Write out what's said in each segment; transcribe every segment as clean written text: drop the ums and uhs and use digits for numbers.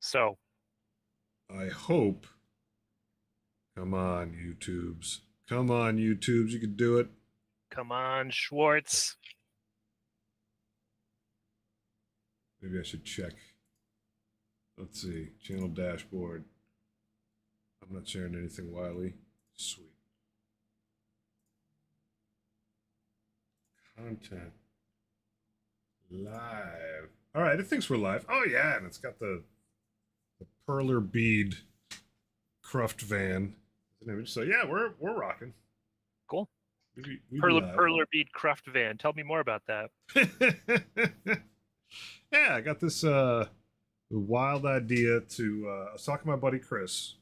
So I hope. Come on, YouTubes. Come on, YouTubes. You can do it. come on, Schwartz. Maybe I should check. Let's see. Channel dashboard. I'm not sharing anything, Wiley. Sweet. Content. Live. All right, it thinks we're live. Oh, yeah. And it's got the Perler bead Cruft van. So, yeah, we're rocking. Cool. We be live. Perler bead craft van. Tell me more about that. Yeah, I got this wild idea to. I was talking to my buddy Chris.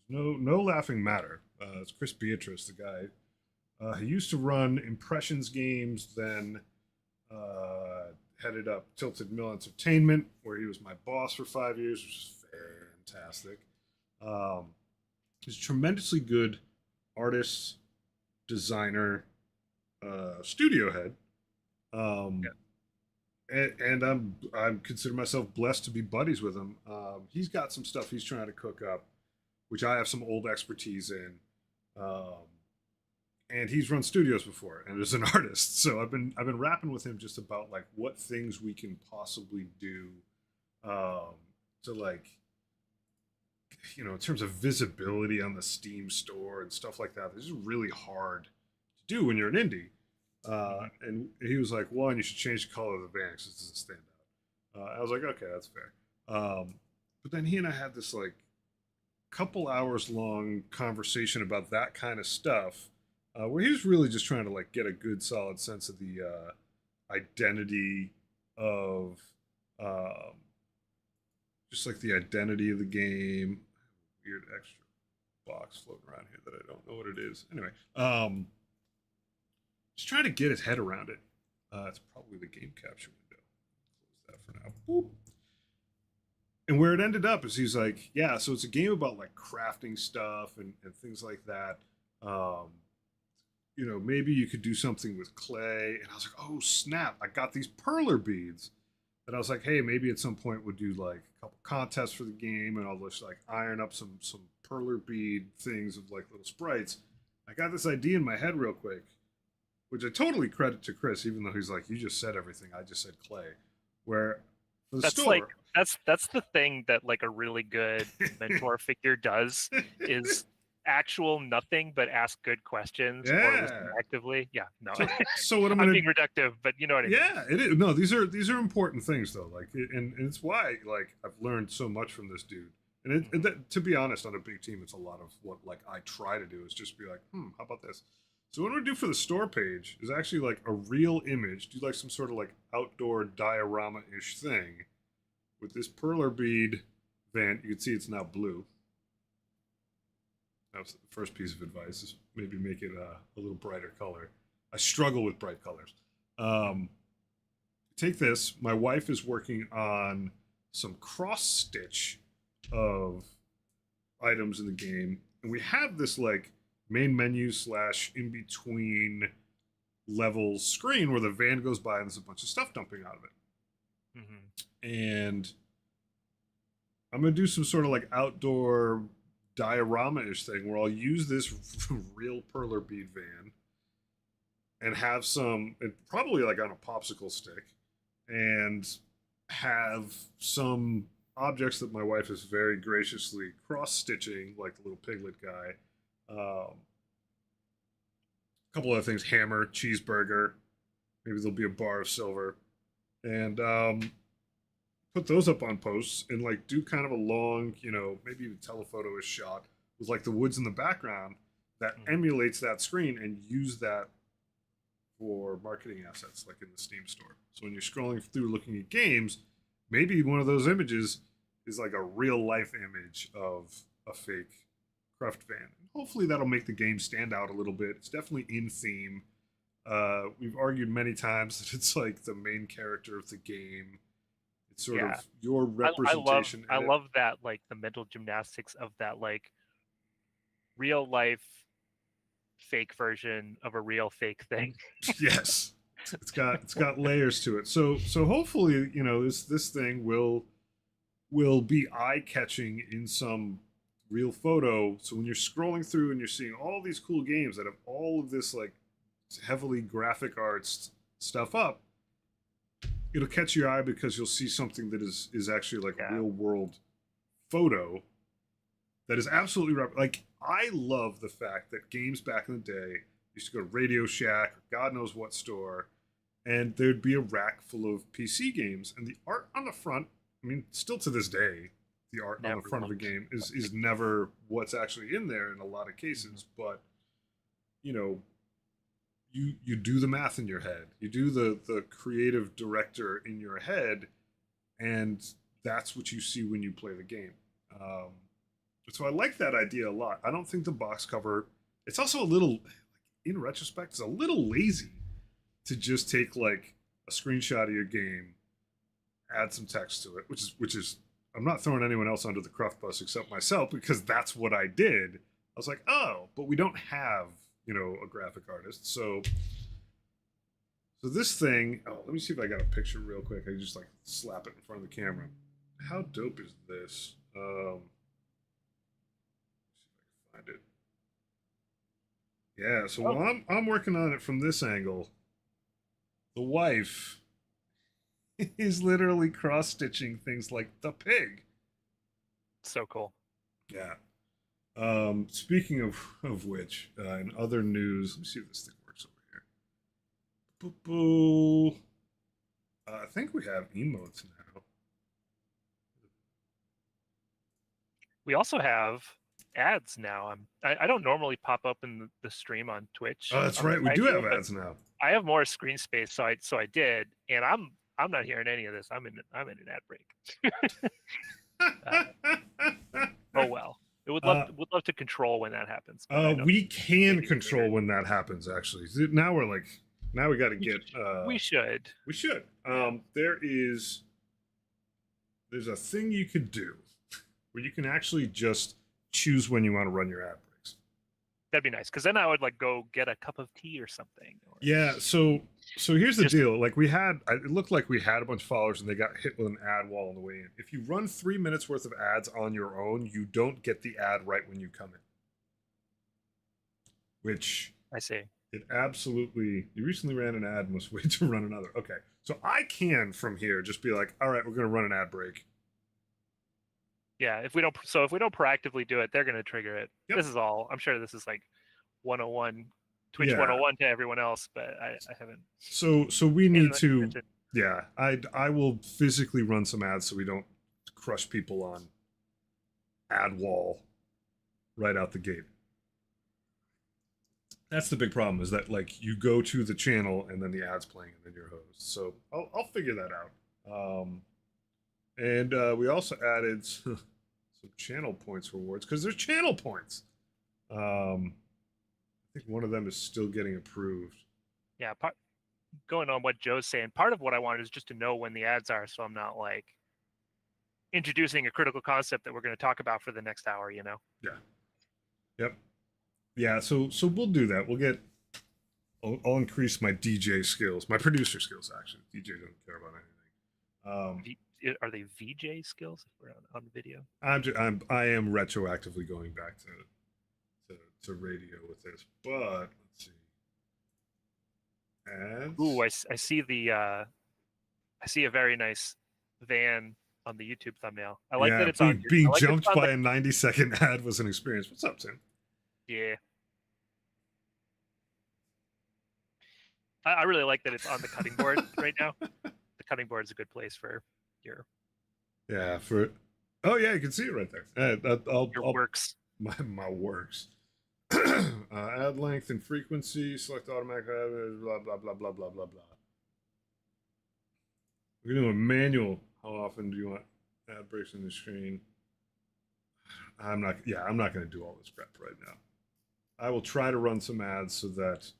No laughing matter. It's Chris Beatrice, the guy. He used to run Impressions games, then headed up Tilted Mill Entertainment, where he was my boss for 5 years, which is fantastic. He's a tremendously good artist, designer, studio head. Um, and I'm consider myself blessed to be buddies with him. He's got some stuff he's trying to cook up, which I have some old expertise in. And he's run studios before and is an artist, so I've been rapping with him just about like what things we can possibly do to like in terms of visibility on the Steam store and stuff like that. This is really hard to do when you're an indie. And he was like, "One, you should change the color of the van because it doesn't stand out." I was like, "Okay, that's fair." But then he and I had this like couple hours long conversation about that kind of stuff, where he was really just trying to like get a good solid sense of the identity of just like the identity of the game. Weird extra box floating around here that I don't know what it is. Anyway, just trying to get his head around it. It's probably the game capture window. Close that for now. Boop. And where it ended up is he's like, yeah, so it's a game about like crafting stuff and things like that. Maybe you could do something with clay. And I was like, oh snap, I got these perler beads. And I was like, hey, maybe at some point we'll do like a couple contests for the game, and I'll just like iron up some perler bead things of like little sprites. I got this idea in my head real quick, which I totally credit to Chris, even though he's like, you just said everything. I just said clay. Where for the That's store, like that's the thing that like a really good mentor figure does is actual nothing but ask good questions or listen yeah. actively. Yeah, no, So what I'm I'm gonna being reductive, but you know what I mean. yeah, it is. No, these are important things though. Like, and it's why like I've learned so much from this dude. To be honest, on a big team, it's a lot of what like I try to do is just be like, how about this? So what we do for the store page is actually like a real image. Do like some sort of like outdoor diorama-ish thing with this perler bead van. You can see it's now blue. That was the first piece of advice: is maybe make it a little brighter color. I struggle with bright colors. Um, Take this. My wife is working on some cross stitch of items in the game, and we have this like main menu / in between levels screen where the van goes by and there's a bunch of stuff dumping out of it. And I'm gonna do some sort of like outdoor diorama-ish thing where I'll use this real perler bead van and have probably like on a popsicle stick, and have some objects that my wife is very graciously cross-stitching, like the little piglet guy. A couple other things: hammer, cheeseburger. Maybe there'll be a bar of silver, and put those up on posts and like do kind of a long, maybe even telephoto-ish shot with like the woods in the background that emulates that screen, and use that for marketing assets like in the Steam store. So when you're scrolling through looking at games, maybe one of those images is like a real life image of a fake craft van. Hopefully that'll make the game stand out a little bit. It's definitely in theme. We've argued many times that it's like the main character of the game. It's sort of your representation. I love that, like the mental gymnastics of that, like real life fake version of a real fake thing. Yes, it's got layers to it. So hopefully this thing will will be eye-catching in some real photo. So when you're scrolling through and you're seeing all these cool games that have all of this like heavily graphic arts stuff up, it'll catch your eye because you'll see something that is actually like a real world photo that is absolutely like, I love the fact that games back in the day used to go to Radio Shack or God knows what store, and there'd be a rack full of PC games, and the art on the front, I mean, still to this day, the art on the front of a game is never what's actually in there in a lot of cases. But you know, you do the math in your head, you do the creative director in your head, and that's what you see when you play the game. So I like that idea a lot. I don't think the box cover, it's also a little, in retrospect, it's a little lazy to just take like a screenshot of your game, add some text to it, which is I'm not throwing anyone else under the cruft bus except myself, because that's what I did. I was like, oh, but we don't have, a graphic artist. So this thing, let me see if I got a picture real quick. I can just like slap it in front of the camera. How dope is this? See if I can find it. Yeah, so while I'm working on it from this angle, the wife is literally cross-stitching things like the pig. So cool. Yeah. Speaking of which, in other news, let me see if this thing works over here. Boo-boo. I think we have emotes now. We also have ads now. I don't normally pop up in the stream on Twitch. Oh, that's right. We do have ads now. I have more screen space, so I did, and I'm not hearing any of this. I'm in an ad break. Oh well. It would love to control when that happens. We can control when that happens. Actually, now we got to get. We should. There's a thing you could do where you can actually just choose when you want to run your ad breaks. That'd be nice, because then I would like go get a cup of tea or something. Yeah. So here's the deal. Like it looked like we had a bunch of followers and they got hit with an ad wall on the way in. If you run 3 minutes worth of ads on your own, you don't get the ad right when you come in. Which I see. It absolutely. You recently ran an ad, must wait to run another. Okay. So I can from here just be like, all right, we're going to run an ad break. Yeah, if we don't proactively do it, they're going to trigger it. Yep. This is all. I'm sure this is like 101, Twitch 101 to everyone else, but I haven't. So we need to. Yeah, I will physically run some ads so we don't crush people on ad wall right out the gate. That's the big problem, is that like you go to the channel and then the ad's playing and then your host. So I'll figure that out. And we also added some channel points rewards, because there's channel points. I think one of them is still getting approved. Yeah, going on what Joe's saying, part of what I wanted is just to know when the ads are, so I'm not like introducing a critical concept that we're going to talk about for the next hour, Yeah. Yep. Yeah, so we'll do that. I'll increase my DJ skills, my producer skills, actually. DJ doesn't care about anything. Are they VJ skills if we're on video? I am retroactively going back to radio with this, but let's see. Ads. Ooh, I see a very nice van on the YouTube thumbnail. I like that it's being jumped by a 90-second ad was an experience. What's up, Tim? Yeah. I really like that it's on the cutting board right now. The cutting board is a good place for your. Yeah, oh yeah, you can see it right there. Your works. My works. Ad length and frequency, select automatic, blah, blah, blah, blah, blah, blah, blah. We're going to do a manual. How often do you want ad breaks in the screen? I'm not going to do all this prep right now. I will try to run some ads so that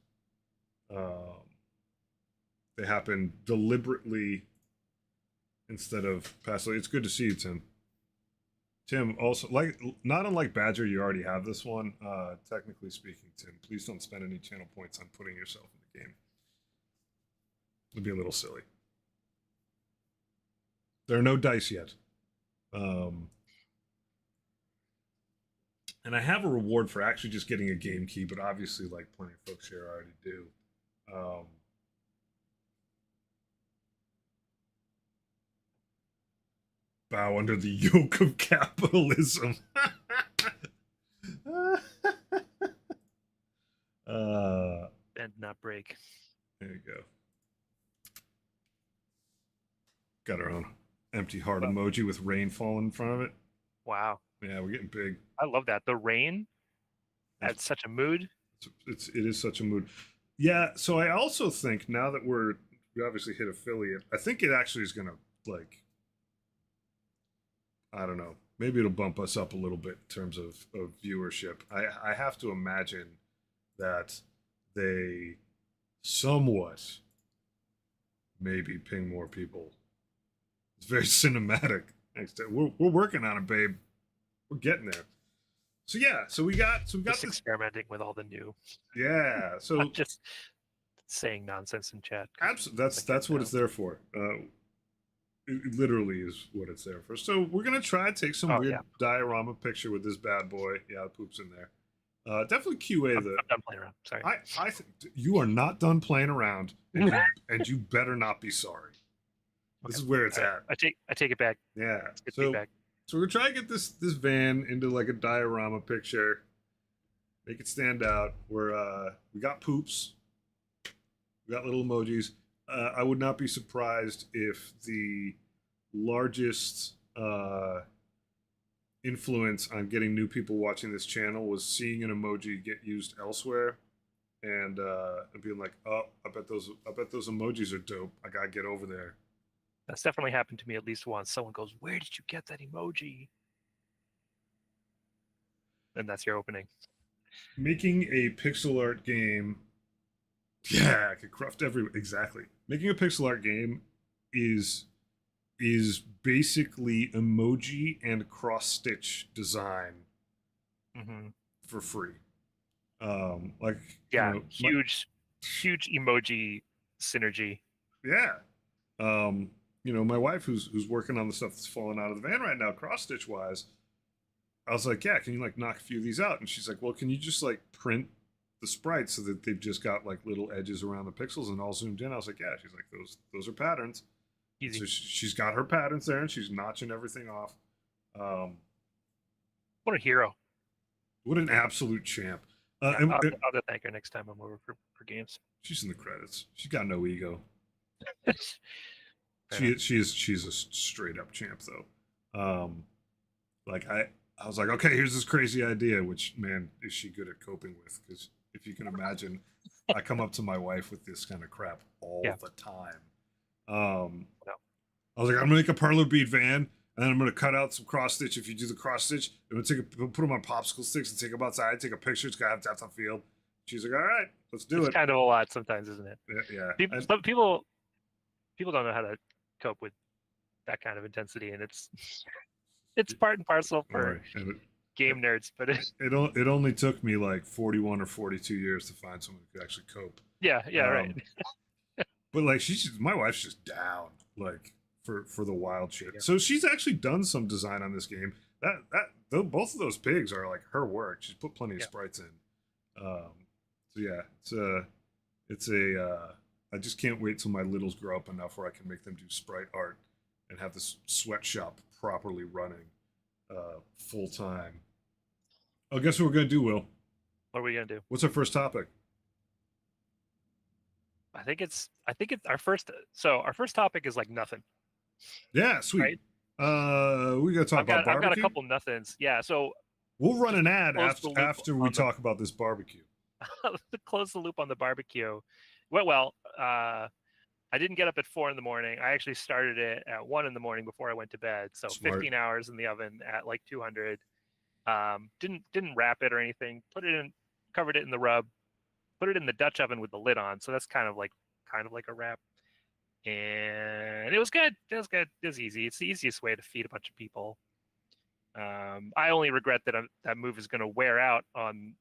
they happen deliberately instead of passively. It's good to see you, Tim. Tim, also, not unlike Badger, you already have this one. Technically speaking, Tim, please don't spend any channel points on putting yourself in the game. It'd be a little silly. There are no dice yet. Um, and I have a reward for actually just getting a game key, but obviously, like plenty of folks here already do. Um, bow under the yoke of capitalism. Bend not break. There you go. Got our own empty heart emoji with rain falling in front of it. Wow. Yeah, we're getting big. I love that. The rain adds such a mood. It is such a mood. Yeah, so I also think now that we obviously hit affiliate, I think it actually is gonna like, I don't know, maybe it'll bump us up a little bit in terms of viewership. I have to imagine that they somewhat maybe ping more people. It's very cinematic. We're working on it, babe. We're getting there. So yeah, so we got just this experimenting with all the new. Yeah, so Not just saying nonsense in chat. Absolutely, that's what it's there for. It literally is what it's there for. So we're gonna try to take some weird diorama picture with this bad boy. Yeah, the poop's in there. Definitely QA I'm done playing around. Sorry. I think you are not done playing around, and you better not be sorry. This is where it's at. I take it back. Yeah. It's feedback. So we're trying to get this van into like a diorama picture, make it stand out. We got poops, we got little emojis. I would not be surprised if the largest influence on getting new people watching this channel was seeing an emoji get used elsewhere, and being like, "Oh, I bet those emojis are dope. I gotta get over there." That's definitely happened to me at least once. Someone goes, "Where did you get that emoji?" And that's your opening. Making a pixel art game, yeah, I could cruft exactly. Making a pixel art game is basically emoji and cross stitch design for free. Like huge emoji synergy. Yeah. My wife who's working on the stuff that's falling out of the van right now, cross stitch wise, I was like, yeah, can you like knock a few of these out? And she's like, well, can you just like print the sprites so that they've just got like little edges around the pixels and all zoomed in? I was like, yeah. She's like, those are patterns. Easy. So she's got her patterns there and she's notching everything off. What a hero. What an absolute champ. I'll thank her next time I'm over for games. She's in the credits. She's got no ego. She's a straight up champ though. Like I was like, okay, here's this crazy idea, which man is she good at coping with? Because if you can imagine, I come up to my wife with this kind of crap all the time. I was like, I'm gonna make a Perler bead van, and I'm gonna cut out some cross stitch. If you do the cross stitch, I'm gonna put them on popsicle sticks and take them outside, take a picture. It's gotta have depth on field. She's like, all right, let's do it. It's kind of a lot sometimes, isn't it? Yeah. People don't know how to cope with that kind of intensity, and it's part and parcel for game nerds. But it only took me like 41 or 42 years to find someone who could actually cope. Yeah, right. But like my wife's just down like for the wild shit. Yeah. So she's actually done some design on this game. Both of those pigs are like her work. She's put plenty of sprites in. So yeah, it's I just can't wait till my littles grow up enough where I can make them do sprite art and have this sweatshop properly running full time. Oh, guess what we're gonna do, Will? What are we gonna do? What's our first topic? I think it's our first. So our first topic is like nothing. Yeah, sweet. Right? We gotta talk about barbecue. I've got a couple nothings. Yeah, so we'll run an ad after we talk about this barbecue. To close the loop on the barbecue. Well, I didn't get up at 4 a.m. I actually started it at 1 a.m. before I went to bed. So Smart. 15 hours in the oven at like 200. Didn't wrap it or anything. Covered it in the rub. Put it in the Dutch oven with the lid on. So that's kind of like a wrap. And it was good. It was easy. It's the easiest way to feed a bunch of people. I only regret that that move is going to wear out on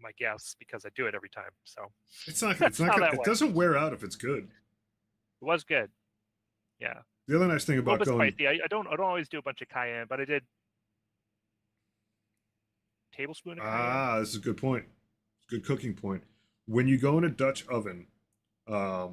my guests because I do it every time. So it's not it doesn't wear out if it's good. It was good. Yeah. The other nice thing A little about bit going spicy. I don't always do a bunch of cayenne, but I did tablespoon of cayenne. this is a good point. Good cooking point. When you go in a Dutch oven, I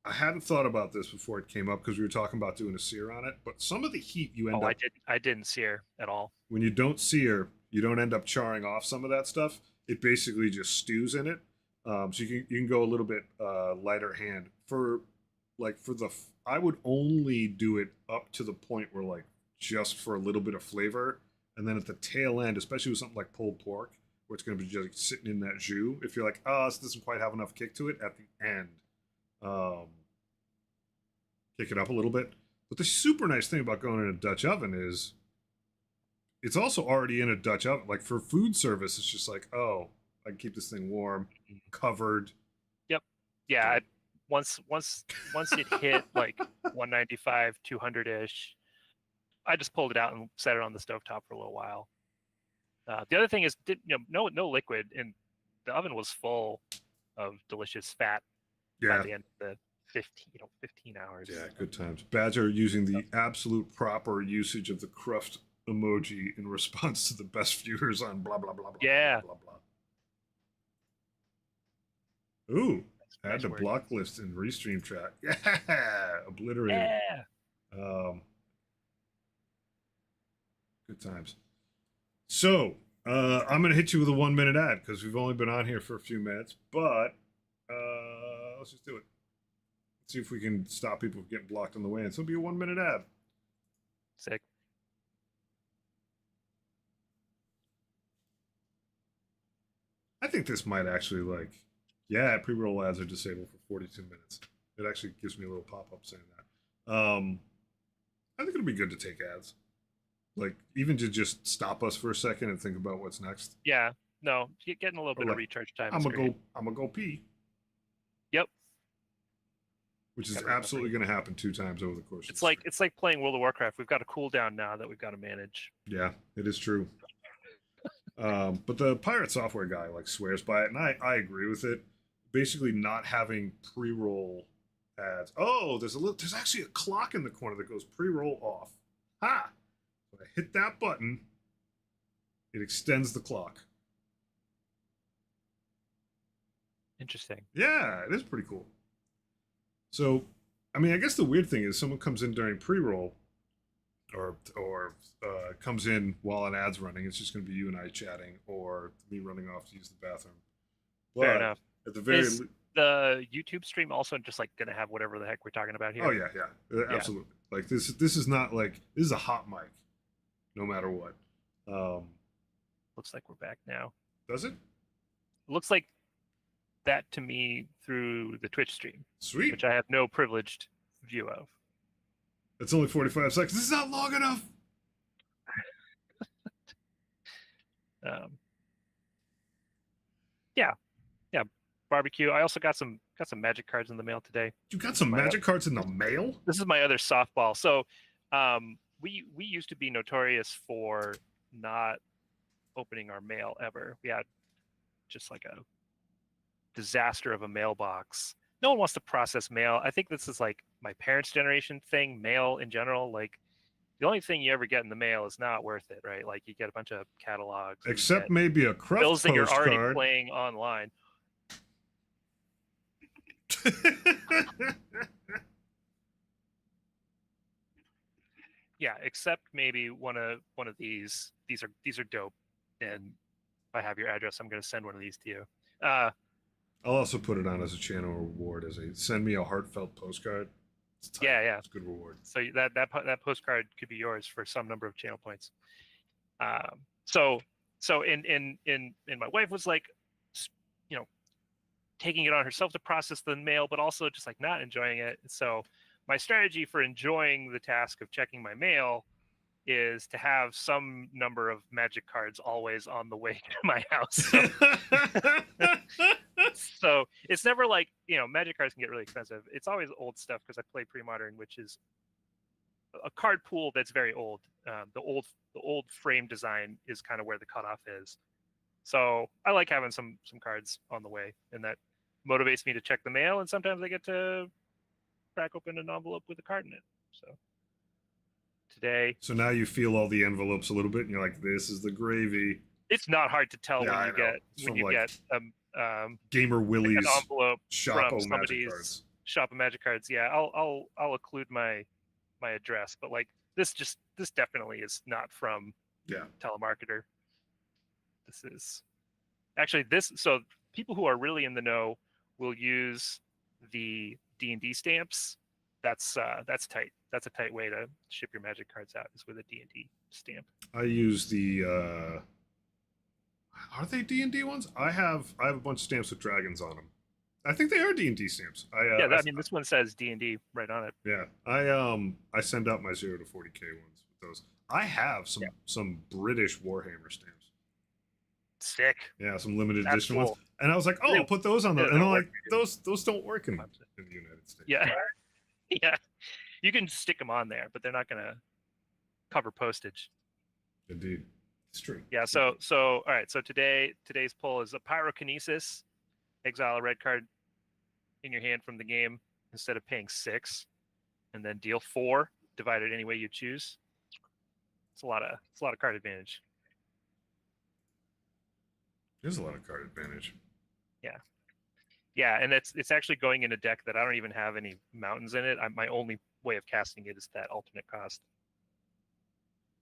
hadn't thought about this before it came up because we were talking about doing a sear on it, but some of the heat you end up I didn't sear at all. when you don't sear, you don't end up charring off some of that stuff. It basically just stews in it. So you can go a little bit lighter hand I would only do it up to the point where like just for a little bit of flavor, and then at the tail end, especially with something like pulled pork, where it's going to be just like sitting in that jus. If you're like, oh, this doesn't quite have enough kick to it, at the end, kick it up a little bit. But the super nice thing about going in a Dutch oven is it's also already in a Dutch oven. Like for food service, it's just like, oh, I can keep this thing warm, covered. Yep. Yeah. Once it hit like 195, 200 ish, I just pulled it out and set it on the stovetop for a little while. The other thing is, no liquid, and the oven was full of delicious fat by the end of the 15 hours. Yeah, good times. Badger using the absolute proper usage of the cruft emoji in response to the best viewers on blah blah blah blah. Yeah. Blah blah blah. Ooh, add to block list in restream track. Yeah, obliterated. Yeah. Good times. So I'm gonna hit you with a 1 minute ad because we've only been on here for a few minutes, but let's just do it. Let's see if we can stop people from getting blocked on the way. And so it'll be a 1 minute ad. Sick. I think this might actually pre-roll ads are disabled for 42 minutes. It actually gives me a little pop-up saying that. I think it'll be good to take ads. Like, even to just stop us for a second and think about what's next. Yeah. No, getting a little bit of recharge time. I'm gonna go pee. Yep. Which is absolutely going to happen 2 times over the course. It's like playing World of Warcraft. We've got a cooldown now that we've got to manage. Yeah, it is true. But the pirate software guy swears by it, and I agree with it. Basically, not having pre-roll ads. Oh, there's actually a clock in the corner that goes pre-roll off. Ha! When I hit that button, it extends the clock. Interesting. Yeah, it is pretty cool. So, I mean, I guess the weird thing is someone comes in during pre-roll or comes in while an ad's running. It's just going to be you and I chatting or me running off to use the bathroom. But fair enough. At the very is the YouTube stream also just going to have whatever the heck we're talking about here? Oh, yeah. Absolutely. Like, this is not this is a hot mic, no matter what. Looks like we're back now. Does it? Looks like that to me through the Twitch stream. Sweet. Which I have no privileged view of. It's only 45 seconds. This is not long enough. Yeah. Barbecue. I also got some magic cards in the mail today. You got some magic cards in the mail? This is my other softball. So we used to be notorious for not opening our mail ever. We had just like a disaster of a mailbox. No one wants to process mail. I think this is like my parents' generation thing, mail in general. Like the only thing you ever get in the mail is not worth it, right? Like you get a bunch of catalogs. Except maybe a cruft bills that you're already postcard. playing online. Yeah, except maybe one of these. These are dope. And if I have your address, I'm going to send one of these to you. I'll also put it on as a channel reward send me a heartfelt postcard. It's a good reward. So that postcard could be yours for some number of channel points. So my wife was like, taking it on herself to process the mail, but also just like not enjoying it. So my strategy for enjoying the task of checking my mail is to have some number of magic cards always on the way to my house. So it's never like, magic cards can get really expensive. It's always old stuff because I play pre-modern, which is a card pool that's very old. The old frame design is kind of where the cutoff is. So I like having some cards on the way, and that motivates me to check the mail. And sometimes I get to crack open an envelope with a card in it. So today, So now you feel all the envelopes a little bit, and you're like, "This is the gravy." it's not hard to tell Yeah, when I you know. get It's when from you like get Gamer like an Willie's envelope shop from of magic somebody's cards. shop of magic cards. Yeah, I'll include my address, but like this definitely is not from Yeah. telemarketer. This is actually this. So people who are really in the know will use the D&D stamps. That's tight. That's a tight way to ship your magic cards out, is with a D&D stamp. I use the. Are they D&D ones? I have a bunch of stamps with dragons on them. I think they are D&D stamps. Yeah, I mean this one says D&D right on it. Yeah, I send out my 0 to 40K ones with those. I have some British Warhammer stamps. Sick. Yeah, some limited That's edition cool. ones. And I was like, oh, I'll put those on there. And I'm like, those don't work in the United States. Yeah. Yeah. You can stick them on there, but they're not going to cover postage. Indeed. It's true. Yeah, so all right, so today's pull is a pyrokinesis. Exile a red card in your hand from the game instead of paying 6, and then deal 4, divided any way you choose. It's a lot of card advantage. There's a lot of card advantage. Yeah, and it's actually going in a deck that I don't even have any mountains in it. My only way of casting it is that alternate cost.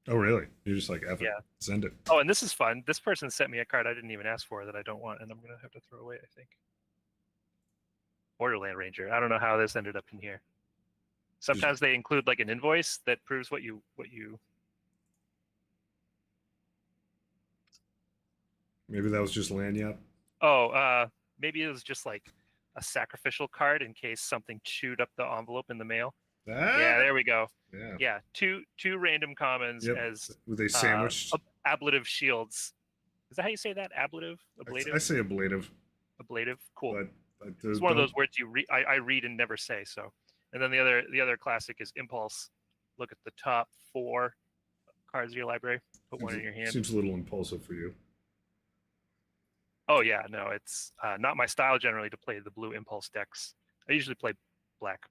Oh, really? You're just like, F it. Yeah. Send it. Oh, and this is fun. This person sent me a card I didn't even ask for that I don't want, and I'm going to have to throw away, I think. Borderland Ranger. I don't know how this ended up in here. Sometimes they include like an invoice that proves what you. Maybe that was just Lanyap. Oh, maybe it was just like a sacrificial card in case something chewed up the envelope in the mail. Yeah, there we go. Yeah, two random commons as with a sandwich. Ablative shields. Is that how you say that? Ablative? Ablative? I say ablative. Ablative. Cool. But it's one of those words I read and never say. So, and then the other classic is impulse. Look at the top 4 cards of your library. Put one in your hand. Seems a little impulsive for you. Oh yeah, no, it's not my style generally to play the blue impulse decks. I usually play black.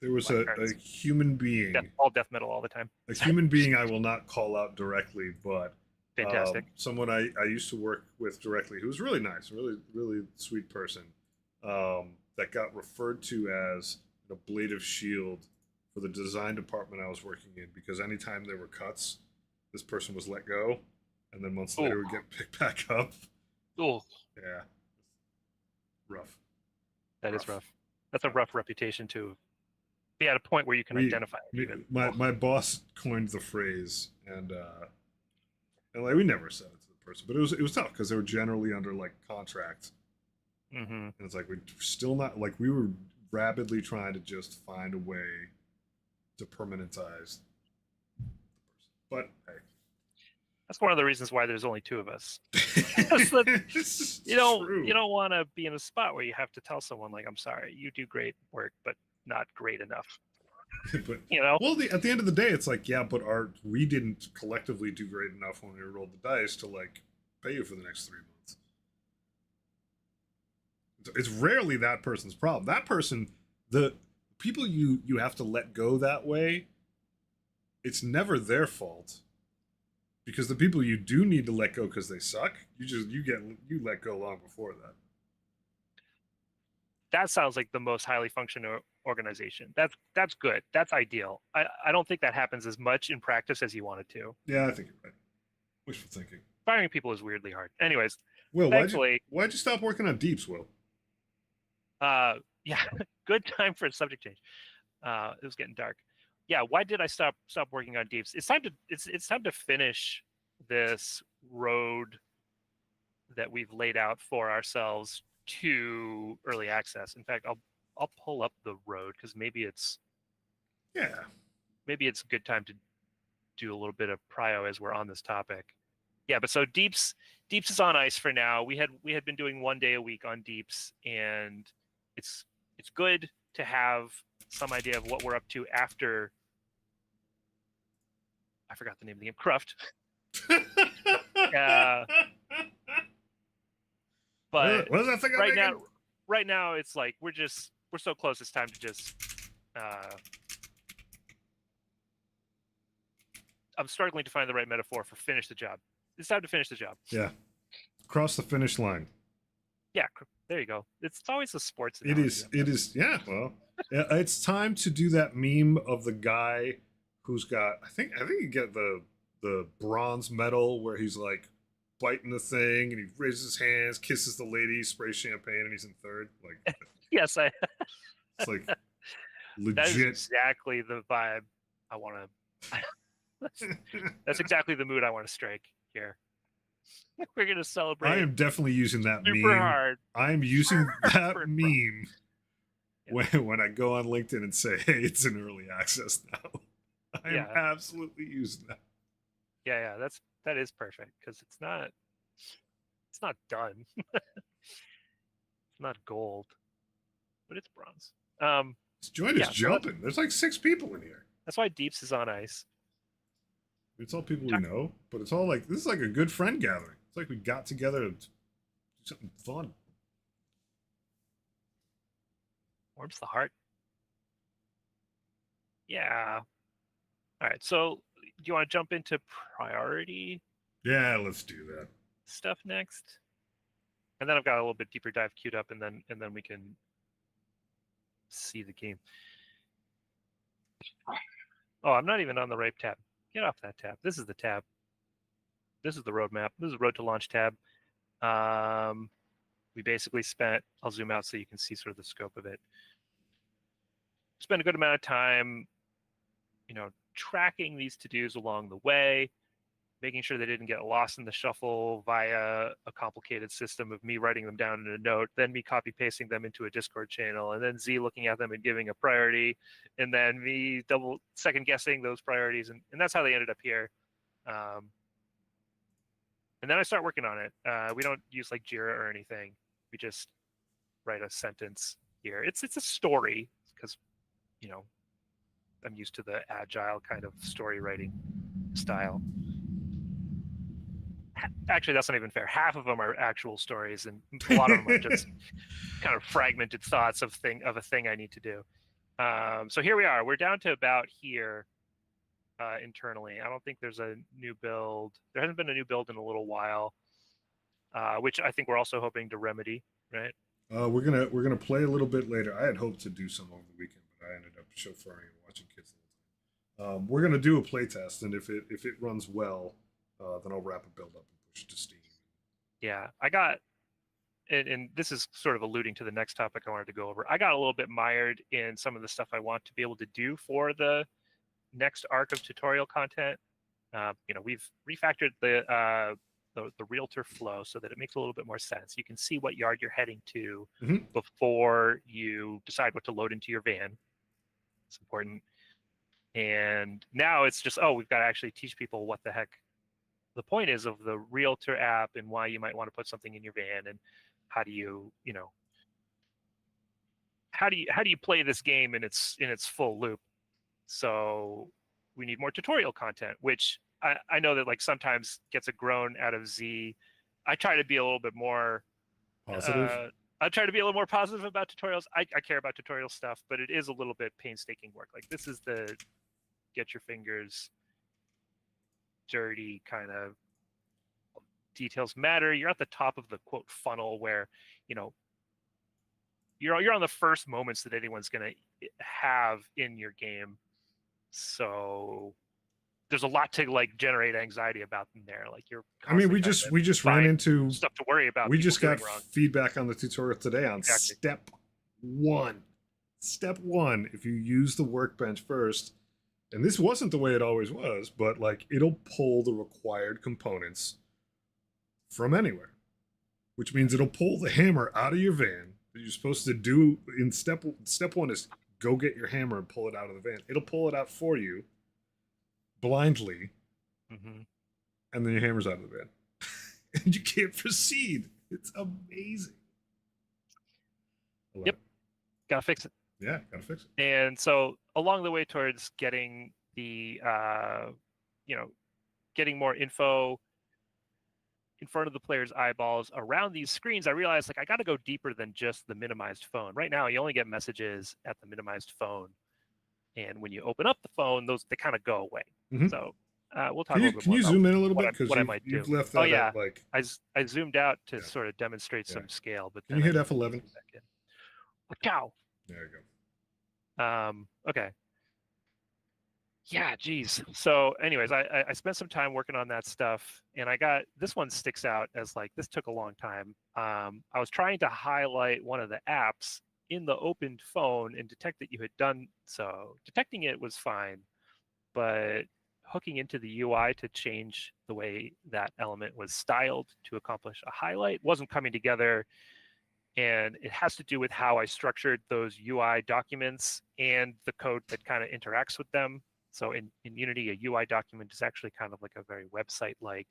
There was a human being. All death metal all the time. A human being I will not call out directly, but fantastic. Someone I used to work with directly who was really nice, really sweet person, that got referred to as an ablative shield for the design department I was working in, because anytime there were cuts, this person was let go, and then months later would get picked back up. Oh. Yeah. Rough. That is rough. That's a rough reputation to be at a point where you can identify it even. My boss coined the phrase, and like we never said it to the person, but it was tough because they were generally under like contract. Mm-hmm. And it's like we're still not, like, we were rapidly trying to just find a way to permanentize the person. But hey. That's one of the reasons why there's only 2 of us. You don't want to be in a spot where you have to tell someone like, I'm sorry, you do great work, but not great enough. But, Well, at the end of the day, it's like, yeah, but we didn't collectively do great enough when we rolled the dice to like pay you for the next 3 months. It's rarely that person's problem. That person, the people you have to let go that way, it's never their fault. Because the people you do need to let go because they suck, you let go long before that. That sounds like the most highly functional organization. That's good. That's ideal. I don't think that happens as much in practice as you want it to. Yeah, I think you're right. Wishful thinking. Firing people is weirdly hard. Anyways, Will, why'd you stop working on deeps, Will? Yeah, good time for a subject change. It was getting dark. Yeah, why did I stop working on deeps? It's time to finish this road that we've laid out for ourselves to early access. In fact, I'll pull up the road because maybe it's a good time to do a little bit of prio as we're on this topic. Yeah, but so deeps is on ice for now. We had been doing 1 day a week on deeps, and it's good to have some idea of what we're up to after. I forgot the name of the game. Cruft. But what is that thing right now it's like we're so close. It's time to just I'm struggling to find the right metaphor for finish the job. It's time to finish the job. Yeah. Cross the finish line. Yeah, there you go. It's always a sports It analogy. is. Yeah. Well, it's time to do that meme of the guy who's got. I think you get the bronze medal where he's like biting the thing and he raises his hands, kisses the lady, sprays champagne, and he's in third. Like, yes, it's like legit. That is exactly the vibe I want to. That's exactly the mood I want to strike here. We're gonna celebrate. I am definitely using that super meme. hard. I am using that meme when I go on LinkedIn and say, "Hey, it's in early access now." I am absolutely using that. Yeah, that is perfect because it's not done. It's not gold, but it's bronze. This joint is jumping. There's like 6 people in here. That's why Deeps is on ice. It's all people we know, but it's all like, this is like a good friend gathering. It's like we got together to do something fun. Warms the heart. Yeah. All right. So, do you want to jump into priority? Yeah, let's do that. Stuff next, and then I've got a little bit deeper dive queued up, and then we can see the game. Oh, I'm not even on the right tab. Get off that tab. This is the tab. This is the roadmap. This is the road to launch tab. We basically spent, I'll zoom out so you can see sort of the scope of it. Spent a good amount of time, tracking these to-dos along the way, making sure they didn't get lost in the shuffle via a complicated system of me writing them down in a note, then me copy pasting them into a Discord channel, and then Z looking at them and giving a priority, and then me double second guessing those priorities. And that's how they ended up here. And then I start working on it. We don't use like Jira or anything. We just write a sentence here. It's a story because, I'm used to the agile kind of story writing style. Actually, that's not even fair. Half of them are actual stories, and a lot of them are just kind of fragmented thoughts of a thing I need to do. So here we are. We're down to about here internally. I don't think there's a new build. There hasn't been a new build in a little while, which I think we're also hoping to remedy, right? We're gonna play a little bit later. I had hoped to do some over the weekend, but I ended up chauffeuring and watching kids the whole time. We're gonna do a play test, and if it runs well, then I'll wrap a build up and push it to Steam. Yeah, I got, and this is sort of alluding to the next topic I wanted to go over. I got a little bit mired in some of the stuff I want to be able to do for the next arc of tutorial content. We've refactored the realtor flow so that it makes a little bit more sense. You can see what yard you're heading to before you decide what to load into your van. It's important. And now it's just, we've got to actually teach people what the heck the point is of the realtor app and why you might want to put something in your van, and how do you play this game in its full loop. So we need more tutorial content, which I know that like sometimes gets a groan out of Z. I try to be a little bit more positive. I try to be a little more positive about tutorials. I care about tutorial stuff, but it is a little bit painstaking work. Like this is the get your fingers dirty kind of details matter. You're at the top of the quote funnel where you're on the first moments that anyone's going to have in your game. So there's a lot to like generate anxiety about in there. Like we just ran into stuff to worry about. We just got feedback on the tutorial today on step one. Step one, if you use the workbench first, and this wasn't the way it always was, but like it'll pull the required components from anywhere, which means it'll pull the hammer out of your van that you're supposed to do in step one is go get your hammer and pull it out of the van. It'll pull it out for you blindly, and then your hammer's out of the van. And you can't proceed. It's amazing. Yep. Gotta fix it. Yeah, gotta fix it. And so along the way towards getting the getting more info in front of the player's eyeballs around these screens, I realized like I got to go deeper than just the minimized phone. Right now, you only get messages at the minimized phone, and when you open up the phone, they kind of go away. So We'll talk a little bit Can more you about zoom in a little what bit, because I might you've do. left Oh that yeah, at like. I zoomed out to Yeah. sort of demonstrate Yeah. some scale, but Can then you I hit need to F11? zoom back in. Wow. There you go. Okay. Yeah, geez. So, anyways, I spent some time working on that stuff, and I got this one sticks out as like this took a long time. I was trying to highlight one of the apps in the opened phone and detect that you had done so. Detecting it was fine, but hooking into the UI to change the way that element was styled to accomplish a highlight wasn't coming together. And it has to do with how I structured those UI documents and the code that kind of interacts with them. So in Unity, a UI document is actually kind of like a very website-like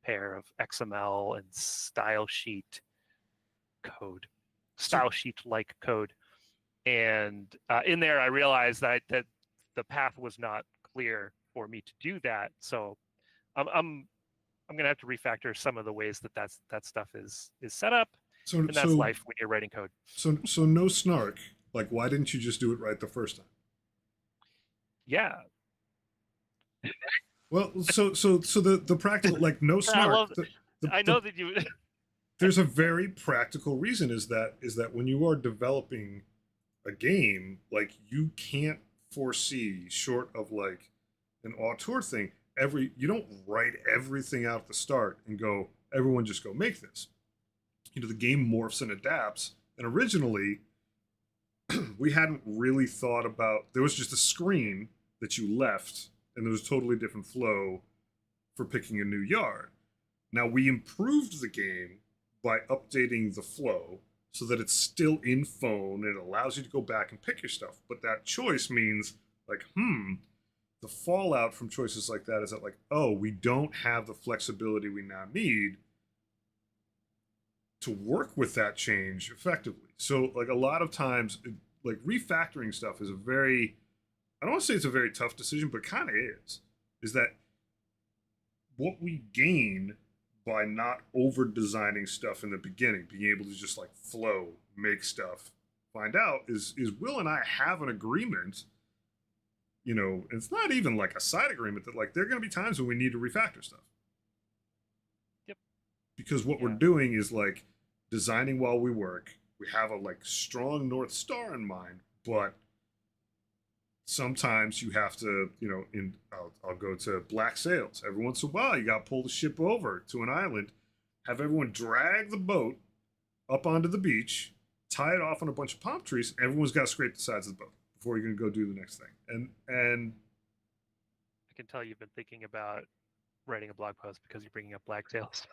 pair of XML and style sheet code, style sheet-like code. And in there, I realized that the path was not clear for me to do that. So I'm gonna have to refactor some of the ways that stuff is set up. And that's life when you're writing code. So no snark. Like, why didn't you just do it right the first time? Yeah. Well, so the practical, like, no snark. I know that you. There's a very practical reason is that when you are developing a game, like, you can't foresee, short of like an auteur thing, you don't write everything out at the start and go, everyone just go make this. You know, the game morphs and adapts. And originally, we hadn't really thought about, there was just a screen that you left, and there was a totally different flow for picking a new yard. Now, we improved the game by updating the flow so that it's still in phone and it allows you to go back and pick your stuff. But that choice means, like, the fallout from choices like that is that, like, oh, we don't have the flexibility we now need to work with that change effectively. So, like, a lot of times, like, refactoring stuff is a very, I don't want to say it's a very tough decision, but it kind of is that what we gain by not over designing stuff in the beginning, being able to just like flow, make stuff, find out, is Will and I have an agreement. You know, it's not even like a side agreement that, like, there are going to be times when we need to refactor stuff. Yep. Because what we're doing is, like, designing while we work. We have a, like, strong North Star in mind, but sometimes you have to, you know, I'll go to Black Sails. Every once in a while, you got to pull the ship over to an island, have everyone drag the boat up onto the beach, tie it off on a bunch of palm trees. Everyone's got to scrape the sides of the boat before you're going to go do the next thing. And I can tell you've been thinking about writing a blog post because you're bringing up Black Sails.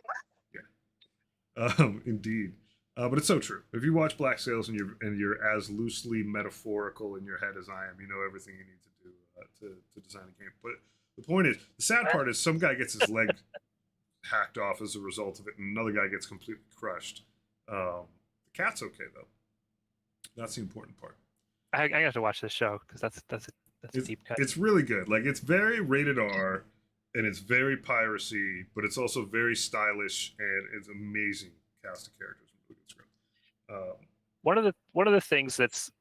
Yeah, indeed. But it's so true. If you watch Black Sails and you're as loosely metaphorical in your head as I am, you know everything you need to do to design a game. But the point is, the sad part is, some guy gets his leg hacked off as a result of it, and another guy gets completely crushed. The cat's okay though. That's the important part. I have to watch this show because that's a deep cut. It's really good. Like, it's very rated R, and it's very piracy, but it's also very stylish, and it's amazing cast of characters. Really good script. One of the things that's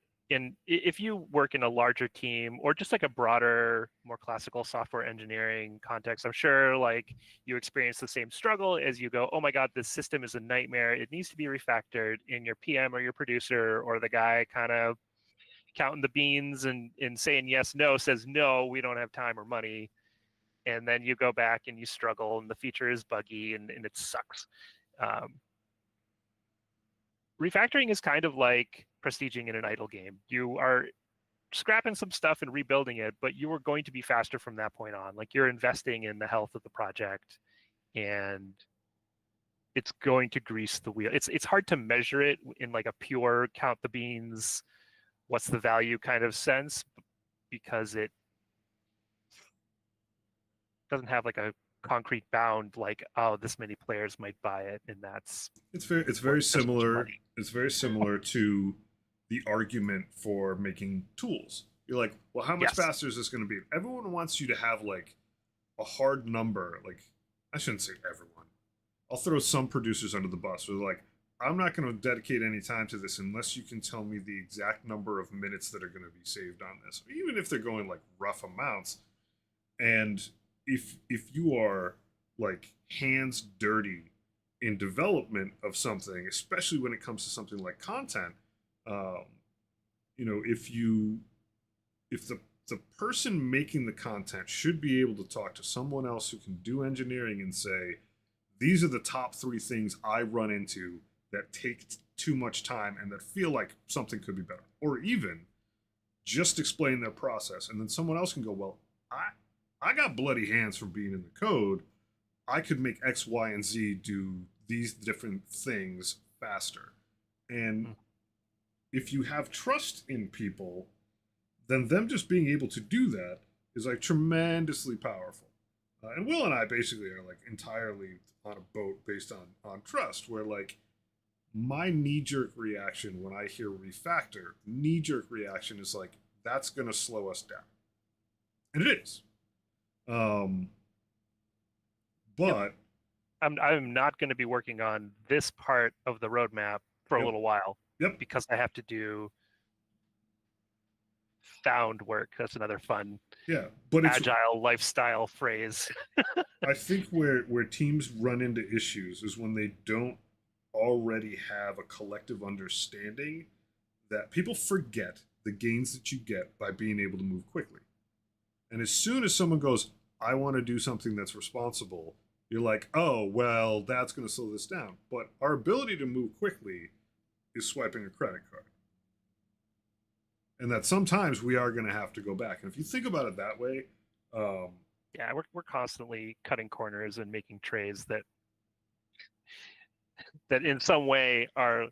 if you work in a larger team or just like a broader, more classical software engineering context, I'm sure like you experience the same struggle as you go, oh my God, this system is a nightmare. It needs to be refactored. And your PM or your producer or the guy kind of counting the beans and saying yes, no, says no, we don't have time or money. And then you go back and you struggle and the feature is buggy and it sucks. Refactoring is kind of like prestiging in an idle game. You are scrapping some stuff and rebuilding it, but you are going to be faster from that point on. Like, you're investing in the health of the project, and it's going to grease the wheel. It's hard to measure it in like a pure count the beans, what's the value kind of sense, because it doesn't have like a concrete bound like, oh, this many players might buy it, and that's it's very similar. It's very similar to the argument for making tools. You're like, well, how much faster is this going to be? Everyone wants you to have like a hard number. Like, I shouldn't say everyone. I'll throw some producers under the bus. They're like, I'm not going to dedicate any time to this unless you can tell me the exact number of minutes that are going to be saved on this, even if they're going like rough amounts. And if you are like hands dirty in development of something, especially when it comes to something like content, um, if the person making the content should be able to talk to someone else who can do engineering and say, these are the top 3 things I run into that take too much time and that feel like something could be better, or even just explain their process, and then someone else can go, well, I got bloody hands from being in the code. I could make X, Y, and Z do these different things faster. And if you have trust in people, then them just being able to do that is like tremendously powerful. And Will and I basically are like entirely on a boat based on trust, where like my knee-jerk reaction when I hear refactor, knee-jerk reaction is like, that's gonna slow us down. And it is. But I'm not going to be working on this part of the roadmap for a little while. Yep. Because I have to do found work. That's another fun, but it's agile lifestyle phrase. I think where teams run into issues is when they don't already have a collective understanding that people forget the gains that you get by being able to move quickly. And as soon as someone goes, I want to do something that's responsible, you're like, oh, well, that's going to slow this down. But our ability to move quickly is swiping a credit card. And that sometimes we are going to have to go back. And if you think about it that way, yeah, we're constantly cutting corners and making trades that in some way are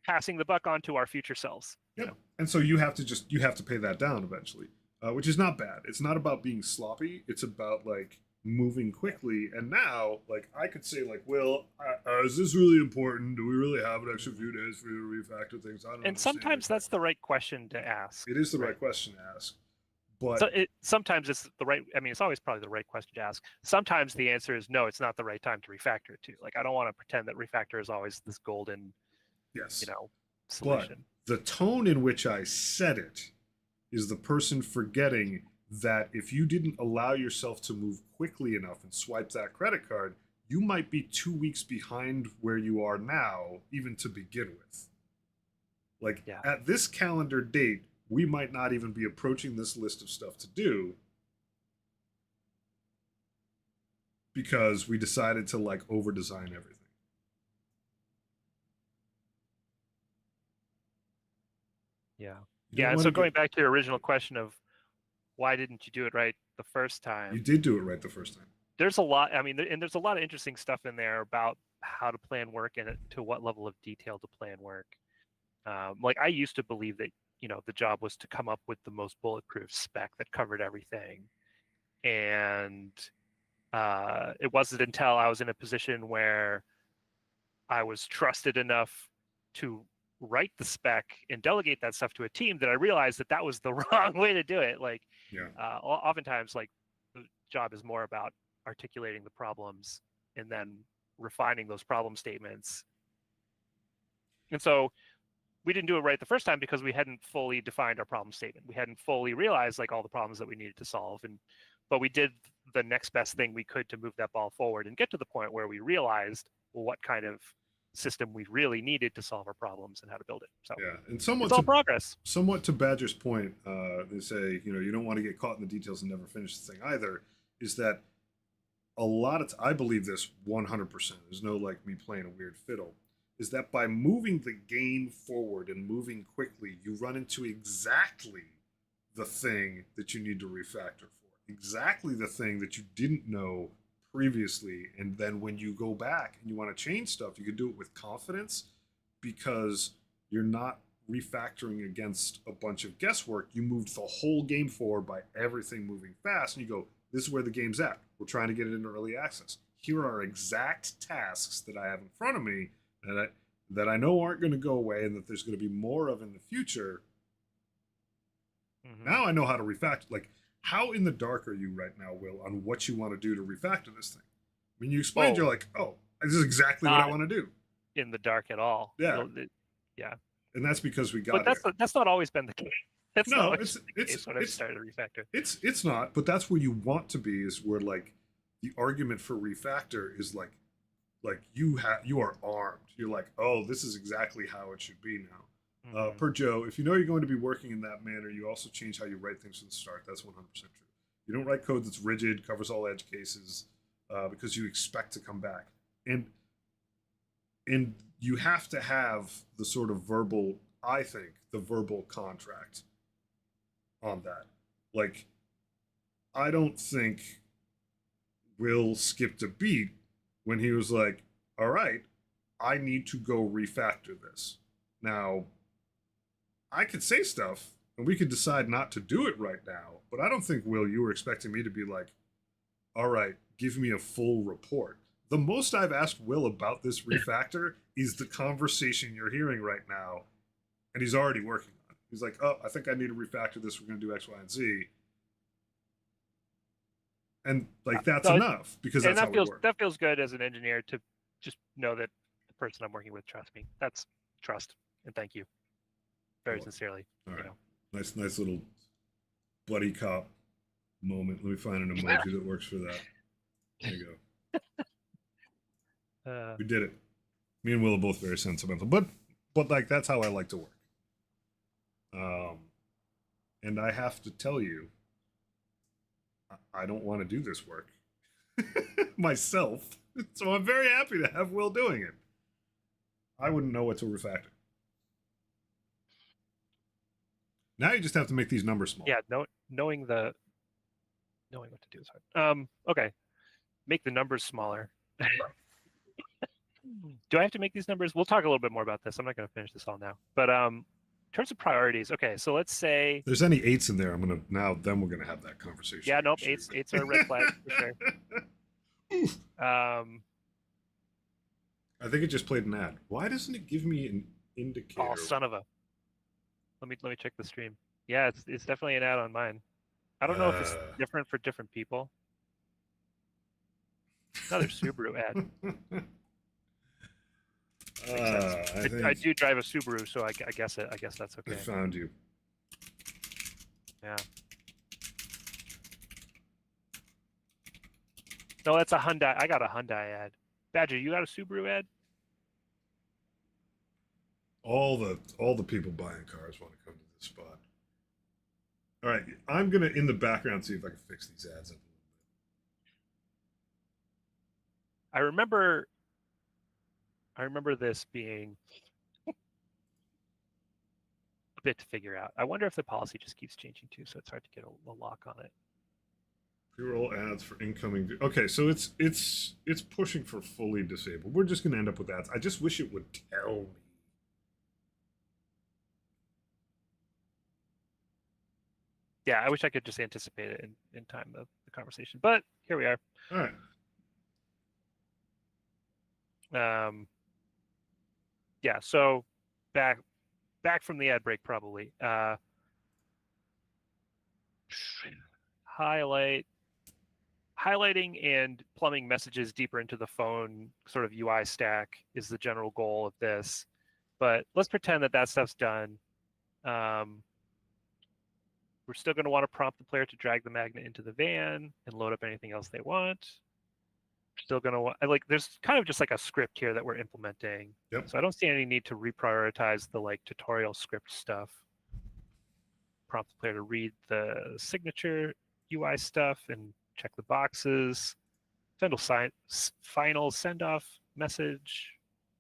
passing the buck on to our future selves. Yep. And so you have to pay that down eventually, which is not bad. It's not about being sloppy. It's about like moving quickly. And now, like, I could say, like, well, is this really important? Do we really have an extra few days for you to refactor things? I don't know. And sometimes that's the right question to ask. It is the right question to ask. But so sometimes it's the right, I mean, it's always probably the right question to ask. Sometimes the answer is no, it's not the right time to refactor it too. Like, I don't want to pretend that refactor is always this golden, solution. But the tone in which I said it is the person forgetting that if you didn't allow yourself to move quickly enough and swipe that credit card, you might be 2 weeks behind where you are now, even to begin with. Like, at this calendar date, we might not even be approaching this list of stuff to do because we decided to like over design everything. Yeah. And so going back to your original question of why didn't you do it right the first time? You did do it right the first time. There's a lot, I mean, and there's a lot of interesting stuff in there about how to plan work and to what level of detail to plan work. Like, I used to believe that, the job was to come up with the most bulletproof spec that covered everything. And it wasn't until I was in a position where I was trusted enough to write the spec and delegate that stuff to a team that I realized that that was the wrong way to do it. Like, oftentimes, like, the job is more about articulating the problems and then refining those problem statements. And so we didn't do it right the first time because we hadn't fully defined our problem statement. We hadn't fully realized like all the problems that we needed to solve. But we did the next best thing we could to move that ball forward and get to the point where we realized what kind of system we really needed to solve our problems and how to build it. So and somewhat it's all progress. Somewhat to Badger's point, they say, you don't want to get caught in the details and never finish the thing either, is that a lot of I believe this 100%. There's no like me playing a weird fiddle. Is that by moving the game forward and moving quickly, you run into exactly the thing that you need to refactor for. Exactly the thing that you didn't know previously. And then when you go back and you want to change stuff, you can do it with confidence because you're not refactoring against a bunch of guesswork. You moved the whole game forward by everything moving fast. And you go, this is where the game's at. We're trying to get it into early access. Here are exact tasks that I have in front of me that I know aren't going to go away and that there's going to be more of in the future. Now I know how to refactor. Like, how in the dark are you right now, Will, on what you want to do to refactor this thing? I mean, you explained, you're like, oh, this is exactly what I want to do. In the dark at all. Yeah. Yeah. And that's because we got But that's not always been the case. That's not No, always the case when I've started a refactor. it's not, but that's where you want to be. Is where like the argument for refactor is like you are armed. You're like, oh, this is exactly how it should be now. Per Joe, if you know you're going to be working in that manner, you also change how you write things from the start. That's 100% true. You don't write code that's rigid, covers all edge cases, because you expect to come back. And you have to have the sort of verbal, I think, the verbal contract on that. Like, I don't think Will skipped a beat when he was like, all right, I need to go refactor this. Now, I could say stuff and we could decide not to do it right now, but I don't think, Will, you were expecting me to be like, all right, give me a full report. The most I've asked Will about this refactor is the conversation you're hearing right now, and he's already working on it. He's like, oh, I think I need to refactor this. We're going to do X, Y, and Z. And like that's enough because that's how we work. That feels good as an engineer to just know that the person I'm working with trusts me. That's trust, and thank you very sincerely. All right, nice little buddy cop moment. Let me find an emoji that works for that. There you go. We did it. Me and Will are both very sentimental, but like that's how I like to work. And I have to tell you, I don't want to do this work myself, so I'm very happy to have Will doing it. I wouldn't know what to refactor. Now you just have to make these numbers small. Yeah, knowing what to do is hard. Okay, make the numbers smaller. Do I have to make these numbers? We'll talk a little bit more about this. I'm not going to finish this all now, but in terms of priorities, okay, so let's say if there's any 8s in there, then we're gonna have that conversation. Yeah, nope, eights are a red flag for sure. I think it just played an ad. Why doesn't it give me an indicator? Oh, son of a! Let me check the stream. Yeah, it's definitely an ad on mine. I don't know if it's different for different people. Another Subaru ad. I do drive a Subaru, so I guess that's okay. I found you. Yeah. No, that's a Hyundai. I got a Hyundai ad. Badger, you got a Subaru ad? All the people buying cars want to come to this spot. All right, I'm gonna in the background see if I can fix these ads up a little bit. I remember this being a bit to figure out. I wonder if the policy just keeps changing too, so it's hard to get a lock on it. Pre-roll ads for incoming. Okay, so it's pushing for fully disabled. We're just gonna end up with ads. I just wish it would tell me. Yeah, I wish I could just anticipate it in time of the conversation, but here we are. All right. Yeah, so back from the ad break probably. Highlighting and plumbing messages deeper into the phone sort of UI stack is the general goal of this. But let's pretend that stuff's done. We're still going to want to prompt the player to drag the magnet into the van and load up anything else they want. We're still going to want, there's kind of just like a script here that we're implementing. Yep. So I don't see any need to reprioritize the tutorial script stuff. Prompt the player to read the signature UI stuff and check the boxes. Final send off message.